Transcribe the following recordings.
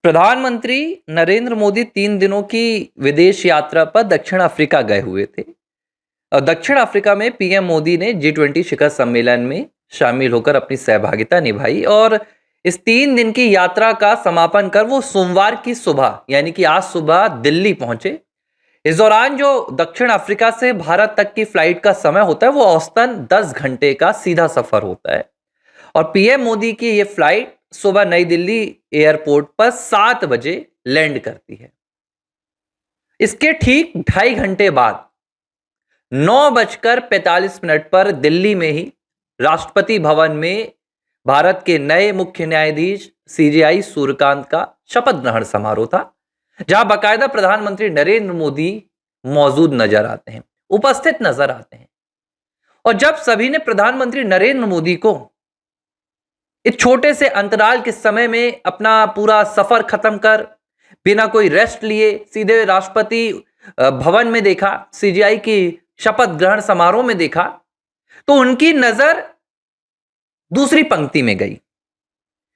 प्रधानमंत्री नरेंद्र मोदी 3 दिनों की विदेश यात्रा पर दक्षिण अफ्रीका गए हुए थे। और दक्षिण अफ्रीका में पीएम मोदी ने G20 शिखर सम्मेलन में शामिल होकर अपनी सहभागिता निभाई और इस 3 दिन की यात्रा का समापन कर वो सोमवार की सुबह यानी कि आज सुबह दिल्ली पहुंचे। इस दौरान जो दक्षिण अफ्रीका से भारत तक की फ्लाइट का समय होता है वो औसतन 10 घंटे का सीधा सफर होता है। और पीएम मोदी की ये फ्लाइट सुबह नई दिल्ली एयरपोर्ट पर 7 बजे लैंड करती है। इसके ठीक 2.5 घंटे बाद 9:45 पर दिल्ली में ही राष्ट्रपति भवन में भारत के नए मुख्य न्यायाधीश सीजेआई सूर्यकांत का शपथ ग्रहण समारोह था, जहां बाकायदा प्रधानमंत्री नरेंद्र मोदी मौजूद नजर आते हैं, उपस्थित नजर आते हैं। और जब सभी ने प्रधानमंत्री नरेंद्र मोदी को इस छोटे से अंतराल के समय में अपना पूरा सफर खत्म कर बिना कोई रेस्ट लिए सीधे राष्ट्रपति भवन में देखा, सीजेआई की शपथ ग्रहण समारोह में देखा, तो उनकी नजर दूसरी पंक्ति में गई,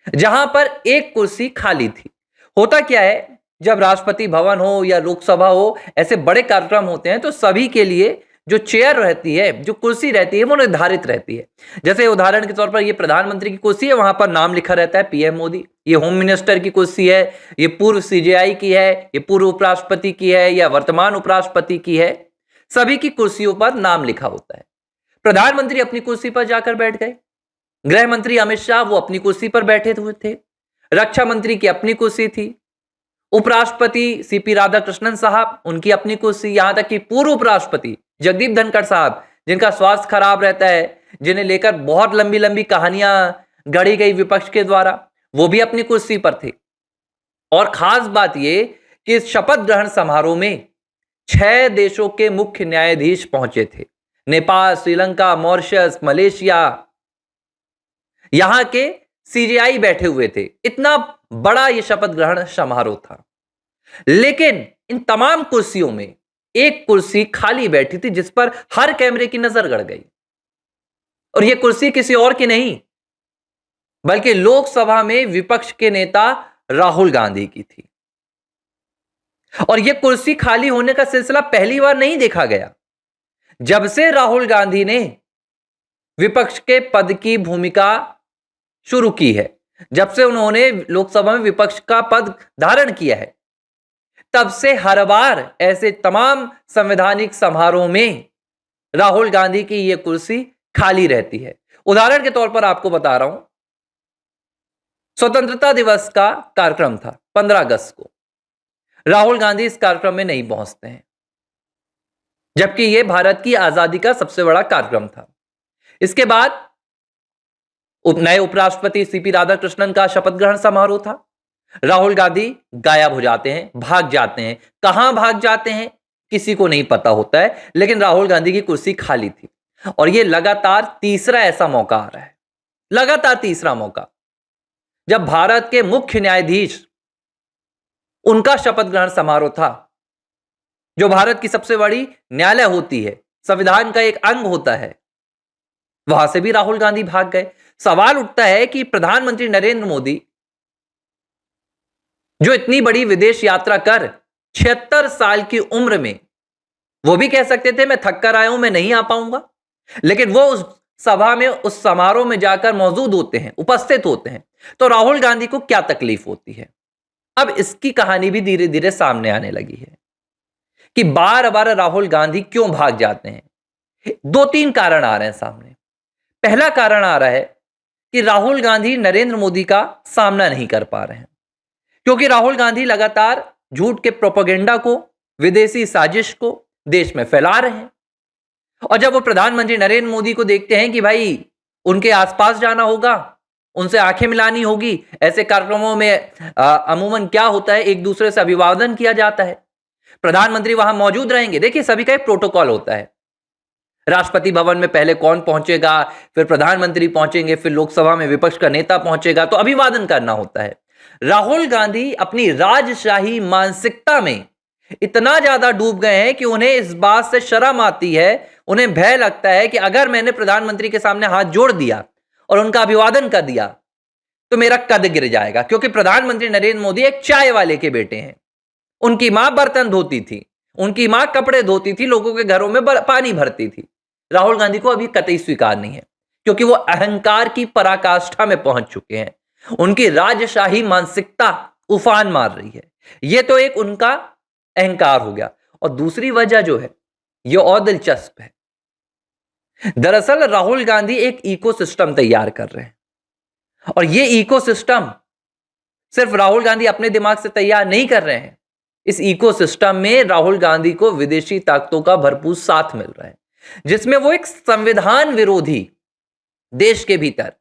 जहां पर एक कुर्सी खाली थी। होता क्या है, जब राष्ट्रपति भवन हो या लोकसभा हो, ऐसे बड़े कार्यक्रम होते हैं तो सभी के लिए जो चेयर रहती है, जो कुर्सी रहती है, वो निर्धारित रहती है। जैसे उदाहरण के तौर पर ये प्रधानमंत्री की कुर्सी है, वहां पर नाम लिखा रहता है पीएम मोदी। ये होम मिनिस्टर की कुर्सी है, ये पूर्व सीजेआई की है, ये पूर्व उपराष्ट्रपति की है या वर्तमान उपराष्ट्रपति की है। सभी की कुर्सियों पर नाम लिखा होता है। प्रधानमंत्री अपनी कुर्सी पर जाकर बैठ गए। गृह मंत्री अमित शाह वो अपनी कुर्सी पर बैठे हुए थे। रक्षा मंत्री की अपनी कुर्सी थी। उपराष्ट्रपति सीपी राधाकृष्णन साहब, उनकी अपनी कुर्सी। यहां तक कि पूर्व उपराष्ट्रपति जगदीप धनखड़ साहब, जिनका स्वास्थ्य खराब रहता है, जिन्हें लेकर बहुत लंबी लंबी कहानियां गढ़ी गई विपक्ष के द्वारा, वो भी अपनी कुर्सी पर थे। और खास बात यह कि इस शपथ ग्रहण समारोह में 6 देशों के मुख्य न्यायाधीश पहुंचे थे। नेपाल, श्रीलंका, मॉरिशस, मलेशिया, यहां के सीजेआई बैठे हुए थे। इतना बड़ा यह शपथ ग्रहण समारोह था। लेकिन इन तमाम कुर्सियों में एक कुर्सी खाली बैठी थी, जिस पर हर कैमरे की नजर गड़ गई। और यह कुर्सी किसी और की नहीं, बल्कि लोकसभा में विपक्ष के नेता राहुल गांधी की थी। और यह कुर्सी खाली होने का सिलसिला पहली बार नहीं देखा गया। जब से राहुल गांधी ने विपक्ष के पद की भूमिका शुरू की है, जब से उन्होंने लोकसभा में विपक्ष का पद धारण किया है, तब से हर बार ऐसे तमाम संवैधानिक समारोह में राहुल गांधी की यह कुर्सी खाली रहती है। उदाहरण के तौर पर आपको बता रहा हूं, स्वतंत्रता दिवस का कार्यक्रम था 15 अगस्त को। राहुल गांधी इस कार्यक्रम में नहीं पहुंचते हैं, जबकि यह भारत की आजादी का सबसे बड़ा कार्यक्रम था। इसके बाद नए उपराष्ट्रपति सीपी राधाकृष्णन का शपथ ग्रहण समारोह था। राहुल गांधी गायब हो जाते हैं, भाग जाते हैं। कहां भाग जाते हैं किसी को नहीं पता होता है, लेकिन राहुल गांधी की कुर्सी खाली थी। और यह लगातार तीसरा ऐसा मौका आ रहा है, लगातार तीसरा मौका, जब भारत के मुख्य न्यायाधीश उनका शपथ ग्रहण समारोह था, जो भारत की सबसे बड़ी न्यायालय होती है, संविधान का एक अंग होता है, वहां से भी राहुल गांधी भाग गए। सवाल उठता है कि प्रधानमंत्री नरेंद्र मोदी, जो इतनी बड़ी विदेश यात्रा कर 76 साल की उम्र में, वो भी कह सकते थे मैं थक कर आया हूं, मैं नहीं आ पाऊंगा, लेकिन वो उस सभा में, उस समारोह में जाकर मौजूद होते हैं, उपस्थित होते हैं। तो राहुल गांधी को क्या तकलीफ होती है? अब इसकी कहानी भी धीरे धीरे सामने आने लगी है कि बार बार राहुल गांधी क्यों भाग जाते हैं। 2-3 कारण आ रहे हैं सामने। पहला कारण आ रहा है कि राहुल गांधी नरेंद्र मोदी का सामना नहीं कर पा रहे हैं, क्योंकि राहुल गांधी लगातार झूठ के प्रोपेगेंडा को, विदेशी साजिश को देश में फैला रहे हैं। और जब वो प्रधानमंत्री नरेंद्र मोदी को देखते हैं कि भाई उनके आसपास जाना होगा, उनसे आंखें मिलानी होगी, ऐसे कार्यक्रमों में अमूमन क्या होता है, एक दूसरे से अभिवादन किया जाता है, प्रधानमंत्री वहां मौजूद रहेंगे। देखिए, सभी का एक प्रोटोकॉल होता है। राष्ट्रपति भवन में पहले कौन पहुंचेगा, फिर प्रधानमंत्री पहुंचेंगे, फिर लोकसभा में विपक्ष का नेता पहुंचेगा, तो अभिवादन करना होता है। राहुल गांधी अपनी राजशाही मानसिकता में इतना ज्यादा डूब गए हैं कि उन्हें इस बात से शर्म आती है, उन्हें भय लगता है कि अगर मैंने प्रधानमंत्री के सामने हाथ जोड़ दिया और उनका अभिवादन कर दिया, तो मेरा कद गिर जाएगा, क्योंकि प्रधानमंत्री नरेंद्र मोदी एक चाय वाले के बेटे हैं। उनकी मां बर्तन धोती थी, उनकी मां कपड़े धोती थी, लोगों के घरों में पानी भरती थी। राहुल गांधी को अभी कतई स्वीकार नहीं है, क्योंकि वो अहंकार की पराकाष्ठा में पहुंच चुके हैं। उनकी राजशाही मानसिकता उफान मार रही है। ये तो एक उनका अहंकार हो गया। और दूसरी वजह जो है, ये और दिलचस्प है। दरअसल राहुल गांधी एक इकोसिस्टम तैयार कर रहे हैं, और ये इकोसिस्टम सिर्फ राहुल गांधी अपने दिमाग से तैयार नहीं कर रहे हैं। इस इकोसिस्टम में राहुल गांधी को विदेशी ताकतों का भरपूर साथ मिल रहा है, जिसमें वो एक संविधान विरोधी देश के भीतर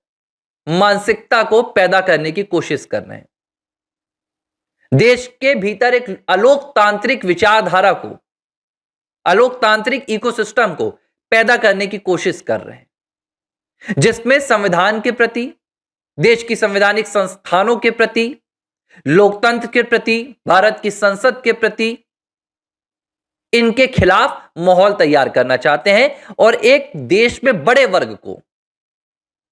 मानसिकता को पैदा करने की कोशिश कर रहे हैं। देश के भीतर एक अलोकतांत्रिक विचारधारा को, अलोकतांत्रिक इकोसिस्टम को पैदा करने की कोशिश कर रहे हैं, जिसमें संविधान के प्रति, देश की संवैधानिक संस्थानों के प्रति, लोकतंत्र के प्रति, भारत की संसद के प्रति, इनके खिलाफ माहौल तैयार करना चाहते हैं। और एक देश में बड़े वर्ग को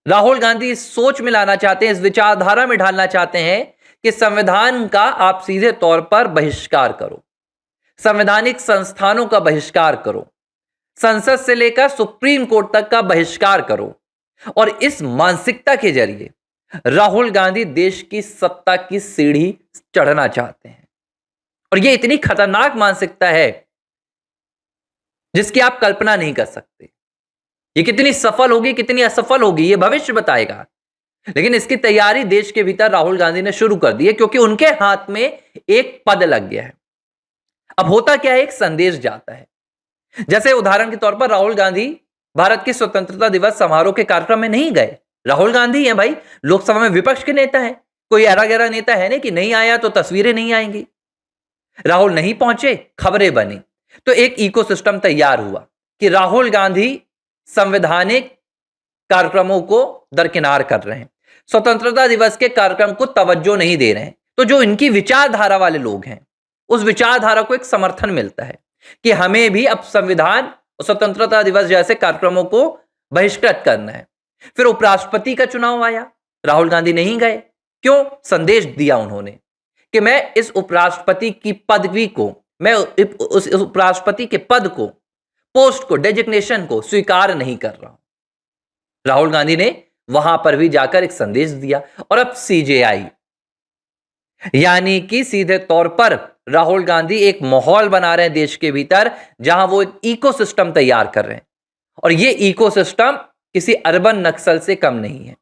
राहुल गांधी इस सोच में लाना चाहते हैं, इस विचारधारा में ढालना चाहते हैं कि संविधान का आप सीधे तौर पर बहिष्कार करो, संवैधानिक संस्थानों का बहिष्कार करो, संसद से लेकर सुप्रीम कोर्ट तक का बहिष्कार करो। और इस मानसिकता के जरिए राहुल गांधी देश की सत्ता की सीढ़ी चढ़ना चाहते हैं। और यह इतनी खतरनाक मानसिकता है जिसकी आप कल्पना नहीं कर सकते। ये कितनी सफल होगी, कितनी असफल होगी, ये भविष्य बताएगा। लेकिन इसकी तैयारी देश के भीतर राहुल गांधी ने शुरू कर दी है, क्योंकि उनके हाथ में एक पद लग गया है। अब होता क्या है, एक संदेश जाता है। जैसे उदाहरण के तौर पर राहुल गांधी भारत के स्वतंत्रता दिवस समारोह के कार्यक्रम में नहीं गए। राहुल गांधी हैं भाई, लोकसभा में विपक्ष के नेता हैं, कोई ऐरा गैरा नेता है नहीं कि नहीं आया तो तस्वीरें नहीं आएंगी। राहुल नहीं पहुंचे, खबरें बनी, तो एक इकोसिस्टम तैयार हुआ कि राहुल गांधी संवैधानिक कार्यक्रमों को दरकिनार कर रहे हैं, स्वतंत्रता दिवस के कार्यक्रम को तवज्जो नहीं दे रहे हैं। तो जो इनकी विचारधारा वाले लोग हैं, उस विचारधारा को एक समर्थन मिलता है कि हमें भी अब संविधान और स्वतंत्रता दिवस जैसे कार्यक्रमों को बहिष्कृत करना है। फिर उपराष्ट्रपति का चुनाव आया, राहुल गांधी नहीं गए। क्यों? संदेश दिया उन्होंने कि मैं इस उपराष्ट्रपति की पदवी को, मैं उस उपराष्ट्रपति के पद को, पोस्ट को, डेजिग्नेशन को स्वीकार नहीं कर रहा हूं। राहुल गांधी ने वहां पर भी जाकर एक संदेश दिया। और अब सीजेआई, यानी कि सीधे तौर पर राहुल गांधी एक माहौल बना रहे हैं देश के भीतर, जहां वो एक इकोसिस्टम तैयार कर रहे हैं। और ये इकोसिस्टम किसी अर्बन नक्सल से कम नहीं है।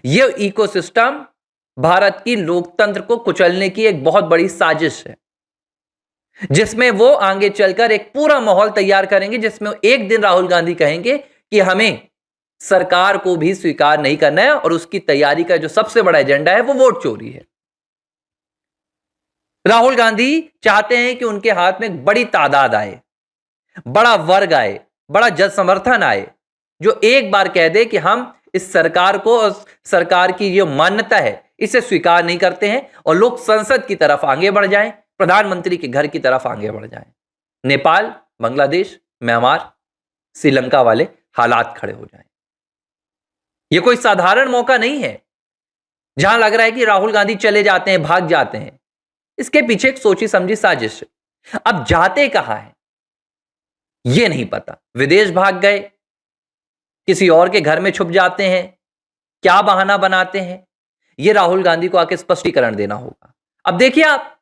ये इकोसिस्टम भारत की लोकतंत्र को कुचलने की एक बहुत बड़ी साजिश है, जिसमें वो आगे चलकर एक पूरा माहौल तैयार करेंगे, जिसमें एक दिन राहुल गांधी कहेंगे कि हमें सरकार को भी स्वीकार नहीं करना है। और उसकी तैयारी का जो सबसे बड़ा एजेंडा है वो वोट चोरी है। राहुल गांधी चाहते हैं कि उनके हाथ में एक बड़ी तादाद आए, बड़ा वर्ग आए, बड़ा जन समर्थन आए, जो एक बार कह दे कि हम इस सरकार को और सरकार की जो मान्यता है इसे स्वीकार नहीं करते हैं, और लोग संसद की तरफ आगे बढ़ जाएं, प्रधानमंत्री के घर की तरफ आगे बढ़ जाएं। नेपाल, बांग्लादेश, म्यांमार, श्रीलंका वाले हालात खड़े हो जाएं। यह कोई साधारण मौका नहीं है जहां लग रहा है कि राहुल गांधी चले जाते हैं, भाग जाते हैं। इसके पीछे एक सोची समझी साजिश है। अब जाते कहां हैं यह नहीं पता। विदेश भाग गए, किसी और के घर में छुप जाते हैं, क्या बहाना बनाते हैं, यह राहुल गांधी को आके स्पष्टीकरण देना होगा। अब देखिए आप,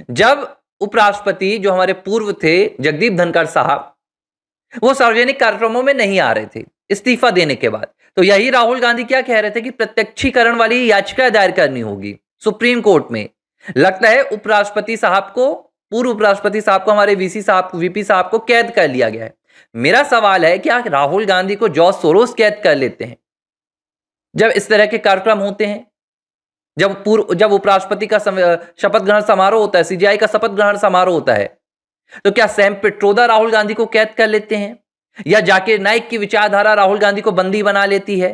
जब उपराष्ट्रपति जो हमारे पूर्व थे जगदीप धनखड़ साहब, वो सार्वजनिक कार्यक्रमों में नहीं आ रहे थे इस्तीफा देने के बाद, तो यही राहुल गांधी क्या कह रहे थे कि प्रत्यक्षीकरण वाली याचिका दायर करनी होगी सुप्रीम कोर्ट में। लगता है उपराष्ट्रपति साहब को, पूर्व उपराष्ट्रपति साहब को, हमारे वीपी साहब को कैद कर लिया गया है। मेरा सवाल है, क्या राहुल गांधी को जॉर्ज सोरोस कैद कर लेते हैं जब इस तरह के कार्यक्रम होते हैं? जब उपराष्ट्रपति का शपथ ग्रहण समारोह होता है, सीजेआई का शपथ ग्रहण समारोह होता है, तो क्या सैम पिट्रोदा राहुल गांधी को कैद कर लेते हैं, या जाकिर नाइक की विचारधारा राहुल गांधी को बंदी बना लेती है?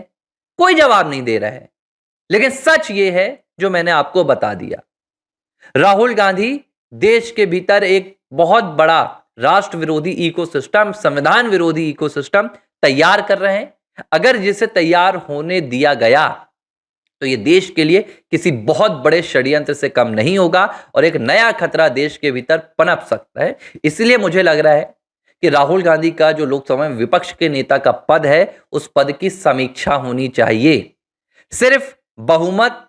कोई जवाब नहीं दे रहा है। लेकिन सच ये है जो मैंने आपको बता दिया, राहुल गांधी देश के भीतर एक बहुत बड़ा राष्ट्र विरोधी इकोसिस्टम, संविधान विरोधी इकोसिस्टम तैयार कर रहे हैं। अगर जिसे तैयार होने दिया गया तो ये देश के लिए किसी बहुत बड़े षड्यंत्र से कम नहीं होगा और एक नया खतरा देश के भीतर पनप सकता है। इसलिए मुझे लग रहा है कि राहुल गांधी का जो लोकसभा में विपक्ष के नेता का पद है, उस पद की समीक्षा होनी चाहिए। सिर्फ बहुमत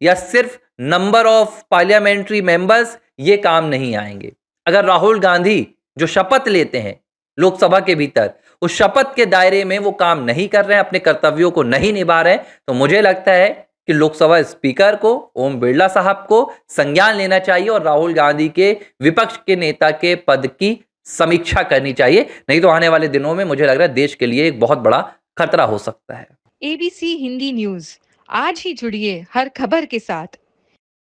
या सिर्फ नंबर ऑफ पार्लियामेंट्री मेंबर्स ये काम नहीं आएंगे। अगर राहुल गांधी जो शपथ लेते हैं लोकसभा के भीतर, उस शपथ के दायरे में वो काम नहीं कर रहे हैं, अपने कर्तव्यों को नहीं निभा रहे हैं, तो मुझे लगता है कि लोकसभा स्पीकर को, ओम बिरला साहब को संज्ञान लेना चाहिए और राहुल गांधी के विपक्ष के नेता के पद की समीक्षा करनी चाहिए। नहीं तो आने वाले दिनों में मुझे लग रहा है देश के लिए एक बहुत बड़ा खतरा हो सकता है। एबीसी हिंदी न्यूज, आज ही जुड़िए हर खबर के साथ।